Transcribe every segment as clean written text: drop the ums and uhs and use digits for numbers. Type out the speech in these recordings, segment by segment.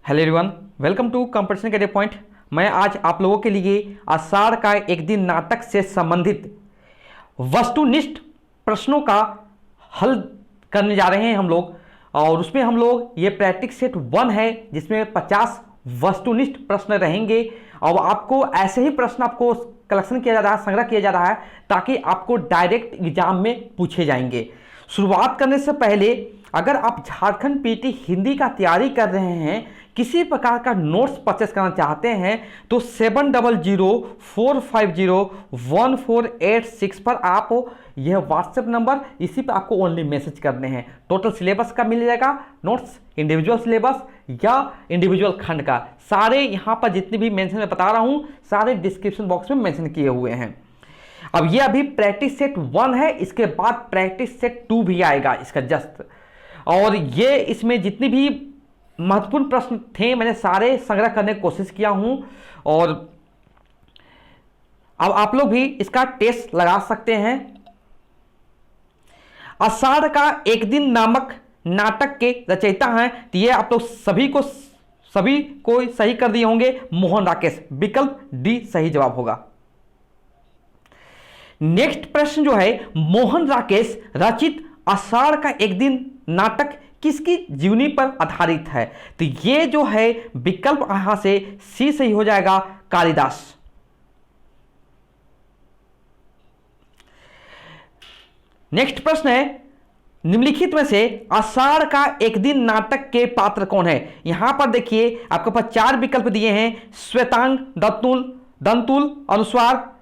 Hello everyone, welcome to Competition Career Point. मैं आज आप लोगों के लिए आषाढ़ का एक दिन नाटक से संबंधित वस्तुनिष्ठ प्रश्नों का हल करने जा रहे हैं हम लोग। और उसमें हम लोग ये प्रैक्टिस सेट 1 है जिसमें 50 वस्तुनिष्ठ प्रश्न रहेंगे। और आपको ऐसे ही प्रश्न आपको कलेक्शन किया जा रहा है, संग्रह किया जा रहा है ताकि आपको डायरेक्ट एग्जाम में पूछे जाएंगे। शुरुआत करने से पहले अगर आप झारखंड पीटी हिंदी का तैयारी कर रहे हैं, किसी प्रकार का नोट्स परचेस करना चाहते हैं तो 7004501486 पर आप यह व्हाट्सएप नंबर, इसी पर आपको ओनली मैसेज करने हैं। टोटल सिलेबस का मिल जाएगा नोट्स, इंडिविजुअल सिलेबस या इंडिविजुअल खंड का, सारे यहाँ पर जितने भी मेंशन मैं बता रहा हूँ सारे डिस्क्रिप्शन बॉक्स में मेंशन किए हुए हैं। अब ये अभी प्रैक्टिस सेट 1 है, इसके बाद प्रैक्टिस सेट 2 भी आएगा इसका जस्ट। और ये इसमें जितनी भी महत्वपूर्ण प्रश्न थे मैंने सारे संग्रह करने की कोशिश किया हूं। और अब आप लोग भी इसका टेस्ट लगा सकते हैं। आषाढ़ का एक दिन नामक नाटक के रचयिता हैं, तो ये आप लोग सभी को सही कर दिए होंगे, मोहन राकेश। विकल्प डी सही जवाब होगा। नेक्स्ट प्रश्न जो है, मोहन राकेश रचित आषाढ़ का एक दिन नाटक किसकी जीवनी पर आधारित है? तो ये जो है विकल्प यहां से सी सही हो जाएगा, कालिदास। नेक्स्ट प्रश्न है, निम्नलिखित में से आषाढ़ का एक दिन नाटक के पात्र कौन है? यहां पर देखिए आपके पास 4 विकल्प दिए हैं, श्वेतांग, दंतुल, अनुस्वार,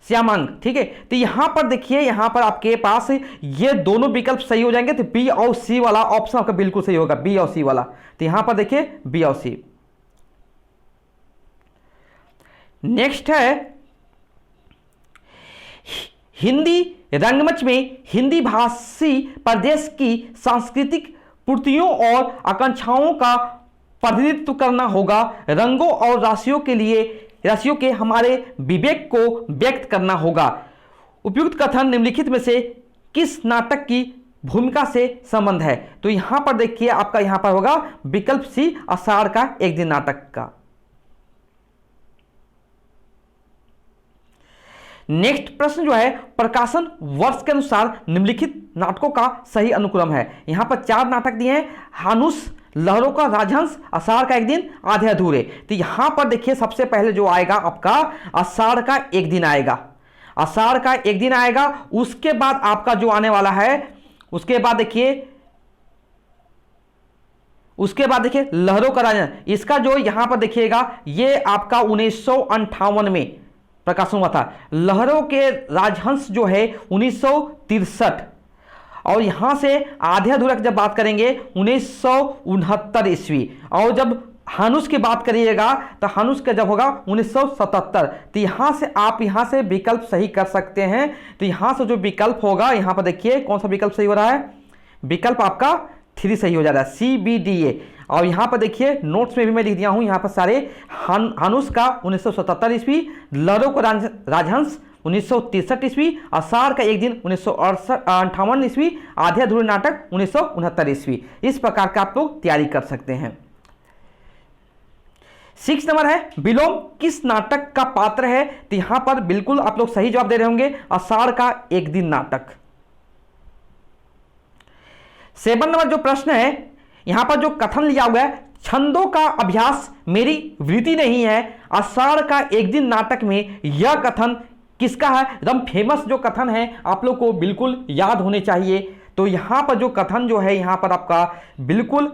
श्यामांग। ठीक है, तो यहां पर देखिए, यहां पर आपके पास ये दोनों विकल्प सही हो जाएंगे। तो बी और सी वाला ऑप्शन आपका बिल्कुल सही होगा, बी और सी वाला। तो यहां पर देखिए बी और सी। नेक्स्ट है, हिंदी रंगमंच में हिंदी भाषी प्रदेश की सांस्कृतिक पूर्तियों और आकांक्षाओं का प्रतिनिधित्व करना होगा। रंगों और राशियों के हमारे विवेक को व्यक्त करना होगा। उपयुक्त कथन निम्नलिखित में से किस नाटक की भूमिका से संबंध है? तो यहां पर देखिए आपका यहां पर होगा विकल्प सी, आषाढ़ का एक दिन नाटक का। नेक्स्ट प्रश्न जो है, प्रकाशन वर्ष के अनुसार निम्नलिखित नाटकों का सही अनुक्रम है। यहां पर 4 नाटक दिए हैं, हानुस, लहरों का राजहंस, आषाढ़ का एक दिन, आधे अधूरे। तो यहां पर देखिए सबसे पहले जो आएगा आपका आषाढ़ का एक दिन आएगा। आषाढ़ का एक दिन आएगा। उसके बाद आपका जो आने वाला है, उसके बाद देखिए लहरों का राजहंस। इसका जो यहां पर देखिएगा ये आपका 1958 में प्रकाशन हुआ था। लहरों के राजहंस जो है 1963। और यहां से आधे अधूरा की जब बात करेंगे 1969 ईस्वी। और जब हानुस की बात करिएगा तो हानुस का जब होगा 1977। तो यहां से आप यहां से विकल्प सही कर सकते हैं। तो यहां से जो विकल्प होगा, यहां पर देखिए कौन सा विकल्प सही हो रहा है, विकल्प आपका 3 सही हो जा रहा है, CBDA। और यहां पर देखिए नोट्स में भी मैं लिख दिया हूं यहां पर सारे। हानुस का 1977 ईस्वी, लहरों को राजहंस 1963 ईस्वी, आषाढ़ का एक दिन 1958 ईस्वी, आधे अधूरे नाटक 1969 ईस्वी। इस प्रकार का आप लोग तैयारी कर सकते हैं। 6 नंबर है, विलोम किस नाटक का पात्र है? तो यहां पर बिल्कुल आप लोग सही जवाब दे रहे होंगे, आषाढ़ का एक दिन नाटक। 7 नंबर जो प्रश्न है, यहां पर जो कथन लिया हुआ है, छंदों का अभ्यास मेरी वृत्ति नहीं है। आषाढ़ का एक दिन नाटक में यह कथन किसका है? एकदम फेमस जो कथन है, आप लोग को बिल्कुल याद होने चाहिए। तो यहां पर जो कथन जो है, यहां पर आपका बिल्कुल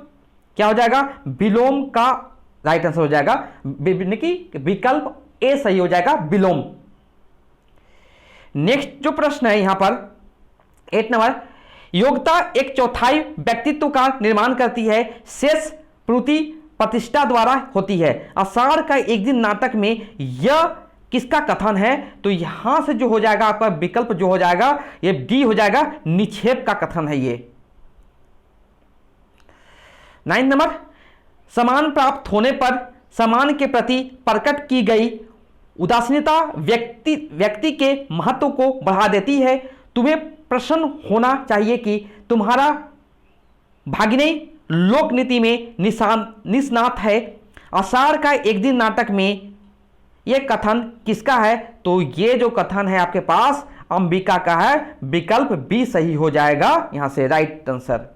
क्या हो जाएगा, विलोम का राइट आंसर हो जाएगा। विकल्प ए सही हो जाएगा, विलोम। नेक्स्ट जो प्रश्न है यहां पर 8 नंबर, योग्यता 1/4 व्यक्तित्व का निर्माण करती है, शेष प्रवृत्ति प्रतिष्ठा द्वारा होती है। आषाढ़ का एक दिन नाटक में यह किसका कथन है? तो यहां से जो हो जाएगा आपका विकल्प जो हो जाएगा ये डी हो जाएगा, निक्षेप का कथन है ये। 9 नंबर, सम्मान प्राप्त होने पर सम्मान के प्रति प्रकट की गई उदासीनता व्यक्ति के महत्व को बढ़ा देती है। तुम्हें प्रसन्न होना चाहिए कि तुम्हारा भागिने लोकनीति में निष्णात है। आषाढ़ का एक दिन नाटक में यह कथन किसका है? तो ये जो कथन है आपके पास अंबिका का है। विकल्प बी सही हो जाएगा यहां से, राइट आंसर।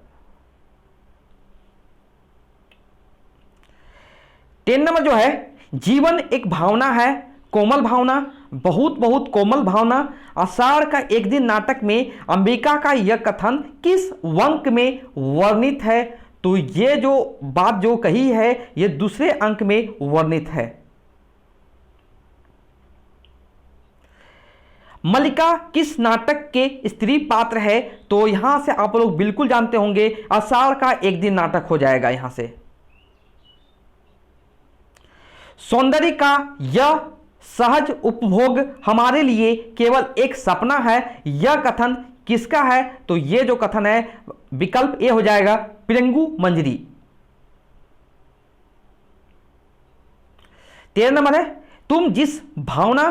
10 नंबर जो है, जीवन एक भावना है, कोमल भावना, बहुत बहुत कोमल भावना। आषाढ़ का एक दिन नाटक में अंबिका का यह कथन किस अंक में वर्णित है? तो ये जो बात जो कही है ये दूसरे अंक में वर्णित है। मल्लिका किस नाटक के स्त्री पात्र है? तो यहां से आप लोग बिल्कुल जानते होंगे, आषाढ़ का एक दिन नाटक हो जाएगा यहां से। सौंदर्य का यह सहज उपभोग हमारे लिए केवल एक सपना है, यह कथन किसका है? तो यह जो कथन है विकल्प ए हो जाएगा, पिरंगू मंजरी। 13 नंबर है, तुम जिस भावना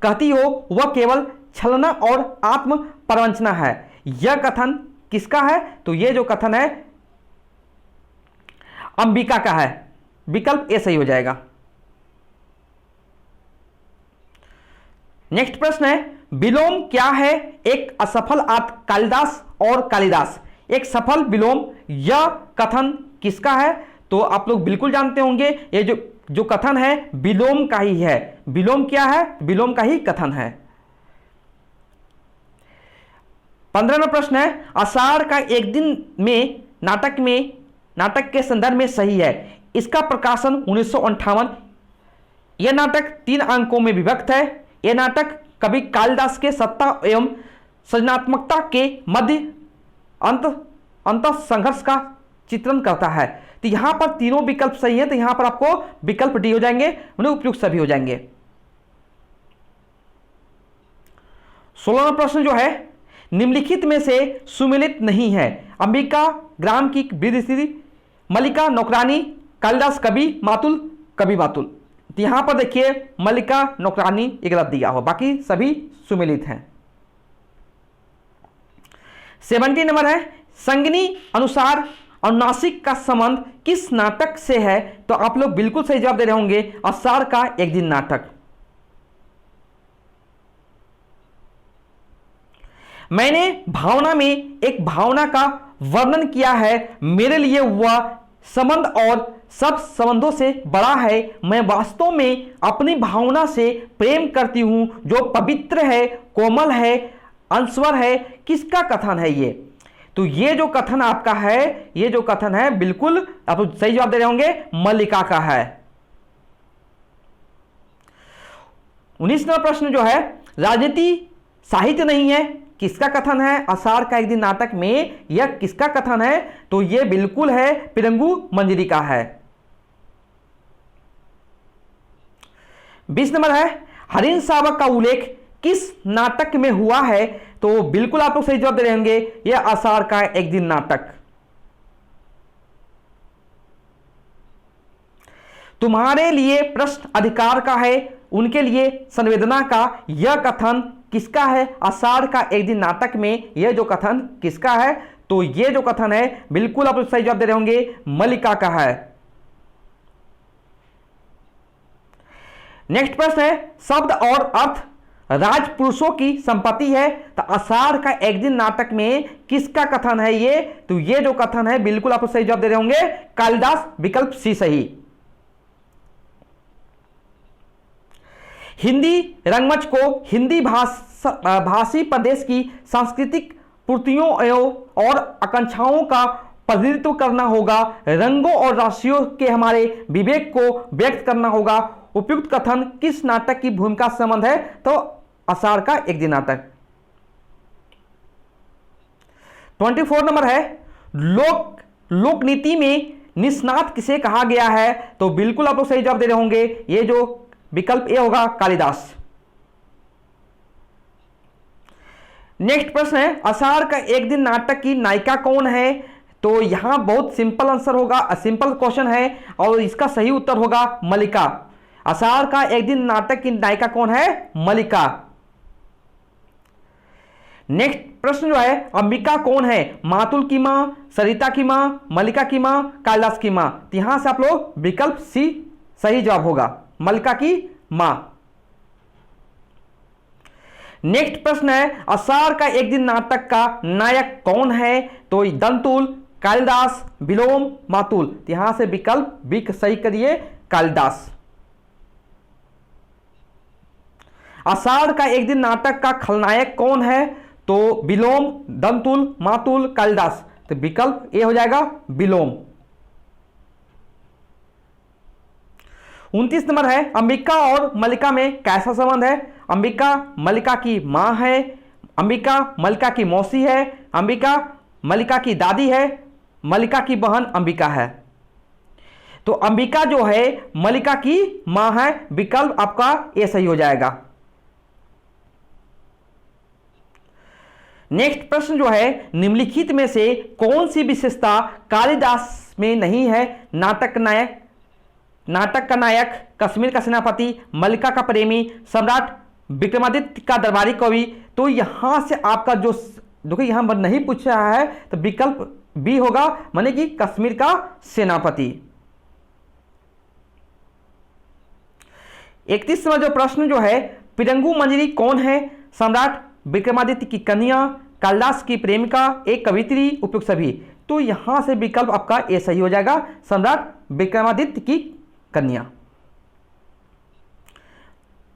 कहती हो वह केवल छलना और आत्म प्रवंचना है, यह कथन किसका है? तो यह जो कथन है अंबिका का है। विकल्प ए सही हो जाएगा। नेक्स्ट प्रश्न है, विलोम क्या है? एक असफल कालिदास और कालिदास, एक सफल विलोम, यह कथन किसका है? तो आप लोग बिल्कुल जानते होंगे, ये जो कथन है विलोम का ही है। विलोम क्या है? विलोम का ही कथन है। 15 नंबर प्रश्न है, आषाढ़ का एक दिन में नाटक के संदर्भ में सही है, इसका प्रकाशन 1958। यह नाटक 3 अंकों में विभक्त है। यह नाटक कवि कालिदास के सत्ता एवं सृजनात्मकता के मध्य अंत संघर्ष का चित्रण करता है। तो यहां पर तीनों विकल्प सही है, तो यहां पर आपको विकल्प डी हो जाएंगे, उन्हें उपयुक्त सभी हो जाएंगे। 16वां प्रश्न जो है, निम्नलिखित में से सुमेलित नहीं है। अंबिका ग्राम की वृद्ध स्त्री, मल्लिका नौकरानी, कालिदास कवि मातुल। तो यहां पर देखिए मल्लिका नौकरानी एक गलत दिया हो, बाकी सभी सुमेलित हैं। 17 नंबर है, संगिनी अनुसार अनुनासिक का संबंध किस नाटक से है? तो आप लोग बिल्कुल सही जवाब दे रहे होंगे, आषाढ़ का एक दिन नाटक। मैंने भावना में एक भावना का वर्णन किया है, मेरे लिए वह संबंध और सब संबंधों से बड़ा है। मैं वास्तव में अपनी भावना से प्रेम करती हूं जो पवित्र है, कोमल है, अंशवर है। किसका कथन है ये? तो ये जो कथन आपका है, ये जो कथन है बिल्कुल आप सही जवाब दे रहे होंगे, मल्लिका का है। 19वां प्रश्न जो है, राजनीति साहित्य नहीं है, किसका कथन है? आषाढ़ का एक दिन नाटक में यह किसका कथन है? तो यह बिल्कुल है पिरंगू मंजरी का है। 20 नंबर है, हरिन शावक का उल्लेख किस नाटक में हुआ है? तो बिल्कुल आप लोग सही जवाब दे रहे होंगे, यह आषाढ़ का एक दिन नाटक। तुम्हारे लिए प्रश्न अधिकार का है, उनके लिए संवेदना का, यह कथन किसका है? आषाढ़ का एक दिन नाटक में यह जो कथन किसका है? तो यह जो कथन है बिल्कुल आप लोग सही जवाब दे रहे होंगे, मल्लिका का है। नेक्स्ट प्रश्न है, शब्द और अर्थ राजपुरुषों की संपत्ति है। तो आषाढ़ का एक दिन नाटक में किसका कथन है ये? तो ये जो कथन है बिल्कुल आप सही जवाब दे रहे होंगे, कालिदास। विकल्प सी सही। हिंदी रंगमंच को हिंदी भाषी प्रदेश की सांस्कृतिक पूर्तियों और आकांक्षाओं का प्रतिनिधित्व करना होगा, रंगों और राशियों के हमारे विवेक को व्यक्त करना होगा। उपयुक्त कथन किस नाटक की भूमिका से संबंध है? तो आषाढ़ का एक दिन नाटक। 24 नंबर है, लोकनीति में निष्णात किसे कहा गया है? तो बिल्कुल आप लोग सही जवाब दे रहे होंगे, ये जो विकल्प ए होगा, कालिदास। नेक्स्ट प्रश्न है, आषाढ़ का एक दिन नाटक की नायिका कौन है? तो यहां बहुत सिंपल आंसर होगा, सिंपल क्वेश्चन है और इसका सही उत्तर होगा मल्लिका। आषाढ़ का एक दिन नाटक की नायिका कौन है? मल्लिका। नेक्स्ट प्रश्न जो है, अंबिका कौन है? मातुल की मां, सरिता की मां, मल्लिका की मां, कालिदास की मां। तो यहां से आप लोग विकल्प सी सही जवाब होगा, मल्लिका की मां। नेक्स्ट प्रश्न है, आषाढ़ का एक दिन नाटक का नायक कौन है? तो दंतुल, कालिदास, विलोम, मातुल। तो यहां से विकल्प बी सही करिए, कालिदास। आषाढ़ का एक दिन नाटक का खलनायक कौन है? तो विलोम, दंतुल, मातुल, कालिदास। तो विकल्प ए हो जाएगा, विलोम। 29 नंबर है, अंबिका और मल्लिका में कैसा संबंध है? अंबिका मल्लिका की मां है, अंबिका मल्लिका की मौसी है, अंबिका मल्लिका की दादी है, मल्लिका की बहन अंबिका है। तो अंबिका जो है मल्लिका की मां है, विकल्प आपका ए सही हो जाएगा। नेक्स्ट प्रश्न जो है, निम्नलिखित में से कौन सी विशेषता कालिदास में नहीं है? नाटक का नायक, कश्मीर का सेनापति, मल्लिका का प्रेमी, सम्राट विक्रमादित्य का दरबारी कवि। तो यहां से आपका जो देखिए यहां पर नहीं पूछ रहा है, तो विकल्प बी होगा, माने कि कश्मीर का सेनापति। 31 में जो प्रश्न जो है, पिरंगु मंजरी कौन है? सम्राट विक्रमादित्य की कन्या, कालिदास की प्रेमिका, एक कवित्री, उपयुक्त सभी। तो यहां से विकल्प आपका ए सही हो जाएगा, सम्राट विक्रमादित्य की कन्या।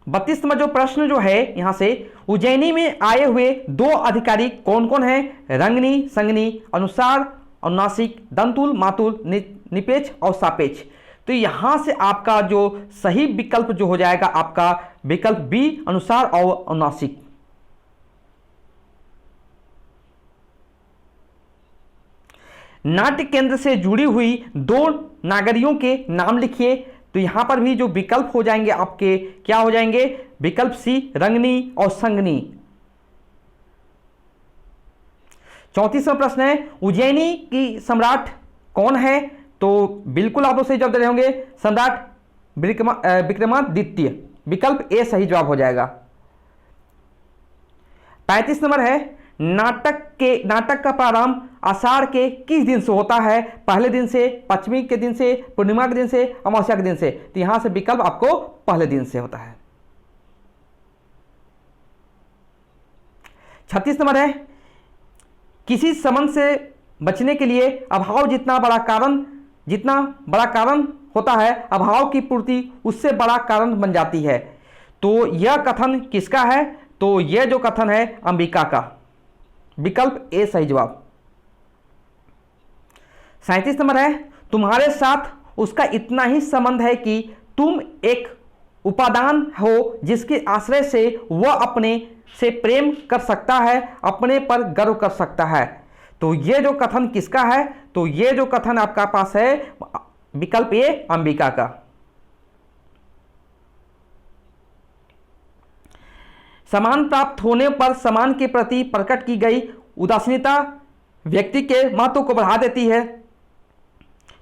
32 में जो प्रश्न जो है यहां से, उज्जैनी में आए हुए दो अधिकारी कौन कौन है? रंगनी, संगनी, अनुसार, अनुनासिक, दंतुल, मातुल, निपेक्ष और सापेक्ष। तो यहां से आपका जो सही विकल्प जो हो जाएगा आपका विकल्प बी, अनुसार और अनुनासिक। नाट्य केंद्र से जुड़ी हुई दो नागरियों के नाम लिखिए। तो यहां पर भी जो विकल्प हो जाएंगे आपके क्या हो जाएंगे? विकल्प सी, रंगनी और संगनी। 34वां प्रश्न है, उज्जैनी की सम्राट कौन है? तो बिल्कुल आप लोग सही जवाब दे रहे होंगे, सम्राट विक्रमादित्य। विकल्प ए सही जवाब हो जाएगा। 35 नंबर है, नाटक का प्रारंभ आषाढ़ के किस दिन से होता है? पहले दिन से, पंचमी के दिन से, पूर्णिमा के दिन से, अमावस्या के दिन से। तो यहां से विकल्प आपको पहले दिन से होता है। 36 नंबर है, किसी संबंध से बचने के लिए अभाव जितना बड़ा कारण होता है, अभाव की पूर्ति उससे बड़ा कारण बन जाती है। तो यह कथन किसका है? तो यह जो कथन है अंबिका का। विकल्प ए सही जवाब। 37 नंबर है, तुम्हारे साथ उसका इतना ही संबंध है कि तुम एक उपादान हो जिसके आश्रय से वह अपने से प्रेम कर सकता है, अपने पर गर्व कर सकता है। तो यह जो कथन किसका है? तो यह जो कथन आपका पास है विकल्प ए, अंबिका का। सम्मान प्राप्त होने पर सम्मान के प्रति प्रकट की गई उदासीनता व्यक्ति के महत्व को बढ़ा देती है।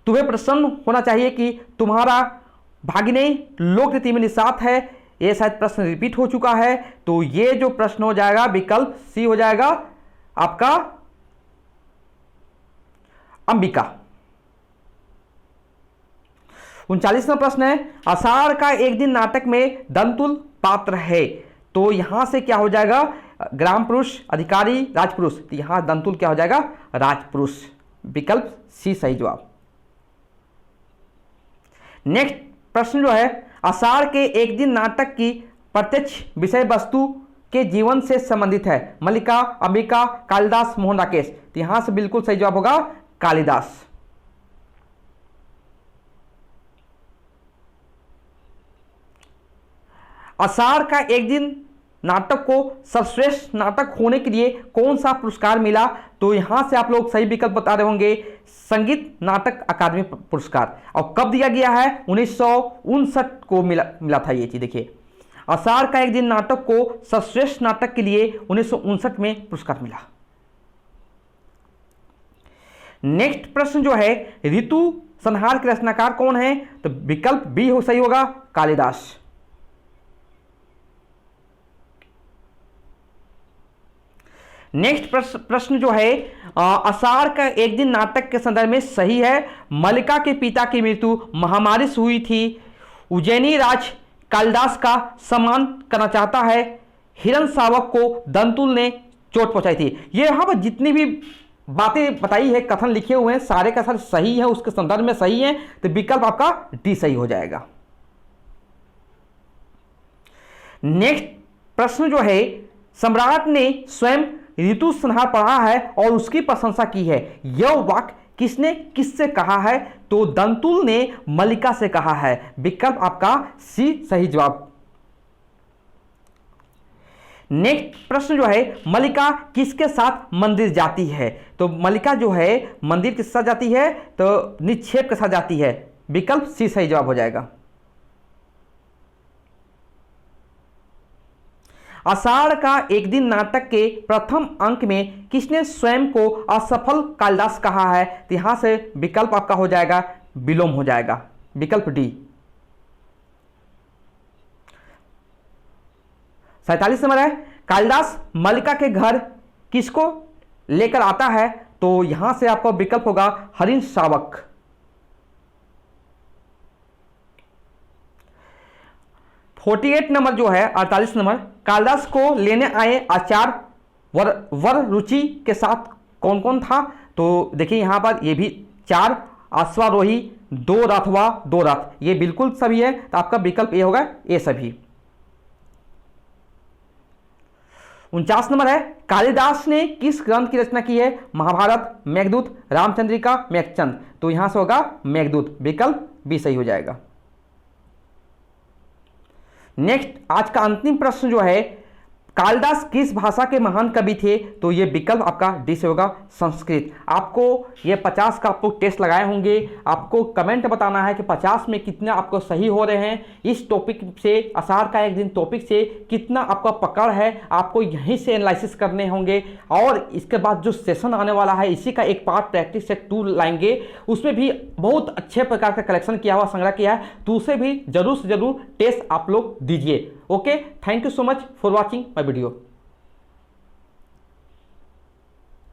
तुम्हें प्रसन्न होना चाहिए कि तुम्हारा भागिने लोकनीति में निषाद है। यह शायद प्रश्न रिपीट हो चुका है। तो यह जो प्रश्न हो जाएगा विकल्प सी हो जाएगा आपका अंबिका। 39वां प्रश्न है, आषाढ़ का एक दिन नाटक में दंतुल पात्र है। तो यहां से क्या हो जाएगा? ग्राम पुरुष, अधिकारी, राजपुरुष। तो यहां दंतुल क्या हो जाएगा? राजपुरुष। विकल्प सी सही जवाब। नेक्स्ट प्रश्न जो है, आषाढ़ के एक दिन नाटक की प्रत्यक्ष विषय वस्तु के जीवन से संबंधित है। मल्लिका, अंबिका, कालिदास, मोहन राकेश। तो यहां से बिल्कुल सही जवाब होगा कालिदास। आषाढ़ का एक दिन नाटक को सर्वश्रेष्ठ नाटक होने के लिए कौन सा पुरस्कार मिला? तो यहां से आप लोग सही विकल्प बता रहे होंगे, संगीत नाटक अकादमी पुरस्कार। और कब दिया गया है? 1959 को मिला था ये चीज। देखिए, आषाढ़ का एक दिन नाटक को सर्वश्रेष्ठ नाटक के लिए 1959 में पुरस्कार मिला। नेक्स्ट प्रश्न जो है, ऋतु संहार के रचनाकार कौन है? तो विकल्प बी हो सही होगा, कालिदास। नेक्स्ट प्रश्न जो है आषाढ़ का एक दिन नाटक के संदर्भ में सही है। मल्लिका के पिता की मृत्यु महामारी से हुई थी। उज्जैनी राज कालिदास का सम्मान करना चाहता है। हिरण शावक को दंतुल ने चोट पहुंचाई थी। ये यहाँ पर जितनी भी बातें बताई है, कथन लिखे हुए हैं, सारे का सारे सही है, उसके संदर्भ में सही है, तो विकल्प आपका डी सही हो जाएगा। नेक्स्ट प्रश्न जो है, सम्राट ने स्वयं ऋतु संहार पढ़ा है और उसकी प्रशंसा की है। यह वाक्य किसने किससे कहा है? तो दंतुल ने मल्लिका से कहा है। विकल्प आपका सी सही जवाब। नेक्स्ट प्रश्न जो है, मल्लिका किसके साथ मंदिर जाती है? तो मल्लिका जो है मंदिर किसके साथ जाती है? तो निक्षेप के साथ जाती है। विकल्प सी सही जवाब हो जाएगा। आषाढ़ का एक दिन नाटक के प्रथम अंक में किसने स्वयं को असफल कालिदास कहा है? तो यहां से विकल्प आपका हो जाएगा विलोम हो जाएगा। विकल्प डी। 47 नंबर है, कालिदास मल्लिका के घर किसको लेकर आता है? तो यहां से आपका विकल्प होगा हरिण शावक। 48 नंबर जो है 48 नंबर, कालिदास को लेने आए आचार्य वर रुचि के साथ कौन कौन था? तो देखिए यहां पर ये भी 4 अश्वारोही, 2 रथवा 2 रथ, ये बिल्कुल सभी है। तो आपका विकल्प ये होगा ये सभी। 49 नंबर है, कालिदास ने किस ग्रंथ की रचना की है? महाभारत, मेघदूत, रामचंद्रिका, मेघचंद। तो यहां से होगा मेघदूत। विकल्प बी सही हो जाएगा। नेक्स्ट आज का अंतिम प्रश्न जो है, कालिदास किस भाषा के महान कवि थे? तो ये विकल्प आपका डी से होगा संस्कृत। आपको ये 50 का आपको टेस्ट लगाए होंगे, आपको कमेंट बताना है कि 50 में कितने आपको सही हो रहे हैं। इस टॉपिक से, आषाढ़ का एक दिन टॉपिक से कितना आपका पकड़ है, आपको यहीं से एनालिसिस करने होंगे। और इसके बाद जो सेशन आने वाला है, इसी का एक पार्ट प्रैक्टिस सेट 2 लाएंगे, उसमें भी बहुत अच्छे प्रकार का कलेक्शन किया हुआ, संग्रह किया है, तो उसे भी जरूर से जरूर टेस्ट आप लोग दीजिए। Okay, thank you so much for watching my video.